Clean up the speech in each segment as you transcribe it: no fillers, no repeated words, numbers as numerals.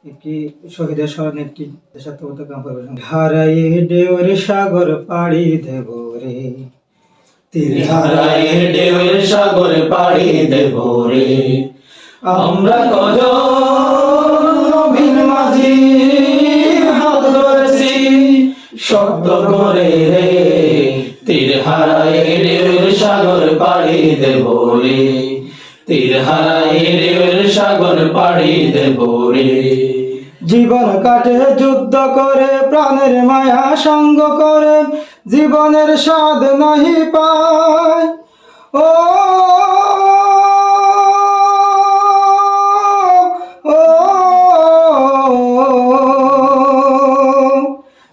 একটি শহীদের স্মরণে একটি দেশাত্মবোধক গান পরিবেশন। হারায়ে ঢেউয়ের সাগর পাড়ি দেব রে, তীর হারায়ে ঢেউয়ের সাগর পাড়ি দেব রে, আমরা কজন নবীন মাঝি হাত ধরেছি শক্ত করে রে, তীর হারায়ে ঢেউয়ের সাগর পাড়ি দেব রে, তীর হারায়ে ঢেউয়ের সাগর পাড়ি দেব রে। জীবন কাটে যুদ্ধ করে, প্রাণের মায়া সঙ্গ করে, জীবনের স্বাদ নাহি পায়। ও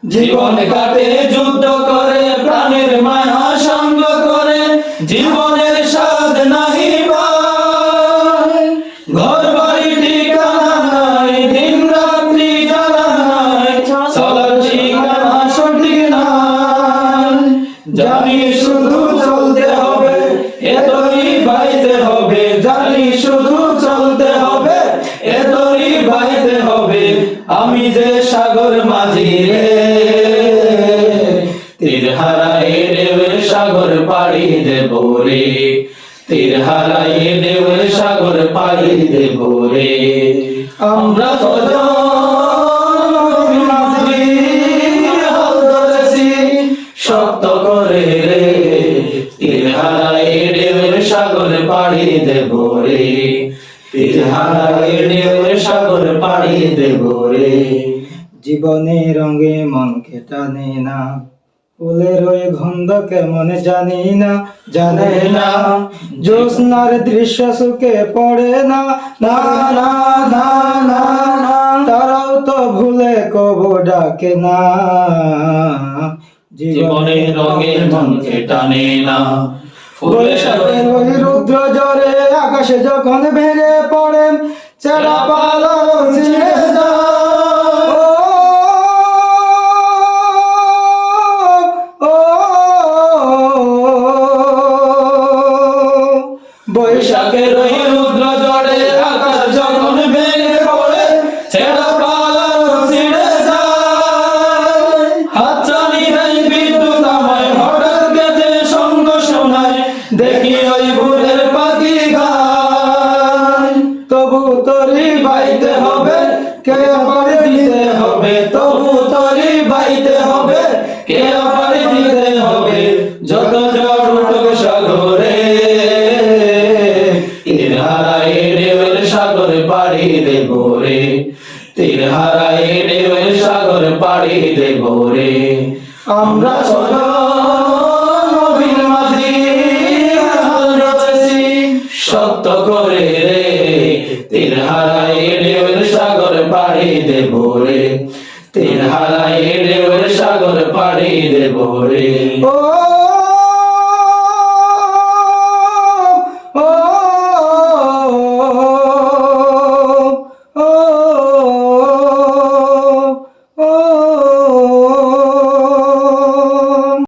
জীবন কাটে যুদ্ধ করে, প্রাণের মায়া সঙ্গ করে, জীবনের স্বাদ নাহি পায়। ঘর বাড়ি ঠিকানা নাই, দিন রাত্রি জানা নাই, চলার ঠিকানা সঠিক নাই। জানি শুধু চলতে হবে, এতই বাইতে হবে, জানি শুধু চলতে হবে, এতই বাইতে হবে। আমি যে সাগর মাঝি রে, তীর হারায়ে ঢেউয়ের সাগর পাড়ি দেব রে, তীর হারায়ে ঢেউয়ের সাগর পাড়ি দেব রে। আমরা কজন নবীন মাঝি হাত ধরেছি শক্ত করে রে, তীর হারায়ে ঢেউয়ের সাগর পাড়ি দেব রে, তীর হারায়ে ঢেউয়ের সাগর পাড়ি দেব রে। জীবনের রঙে মনকে টানে না, ফুলের ওই গন্ধ কেমন জানি না, জানে না। জ্যোৎস্নার দৃশ্য সুখে পড়ে না, না না না না না, তারাও তো ভুলে কবু ডাকে না। জীবনের রঙে মনকে টানে না, বৈশাখের ওই রুদ্র জ্বরে আকাশে যখন ভেঙে পড়ে, ছেঁড়া পালা ছিঁড়ে যায়। বৈশাখের ওই রুদ্র ঝড়ে আকাশ যখন ভেঙে পড়ে, ছেঁড়া পালা ছিঁড়ে যায়। হাতছানি নাই বিদ্যুৎ আমায় হঠাৎ গেছে সঙ্গ শোনায়, দেখি ওই ভোরের পাখি গায়। তবু তরি বাইতে হবে, কে আবার দিতে হবে, তবু তরি বাইতে হবে, কে আবার দিতে হবে। যত ঝড় উঠুক সাগরে, তীর হারায়ে ঢেউয়ের সাগর পাড়ি দেব রে, তীর হারায়ে ঢেউয়ের সাগর পাড়ি দেব রে। আমরা নবীন মাঝি হাল ধরেছি শক্ত করে রে, তীর হারায়ে ঢেউয়ের সাগর পাড়ি দেব রে, তীর হারায়ে ঢেউয়ের সাগর পাড়ি দেব রে। ও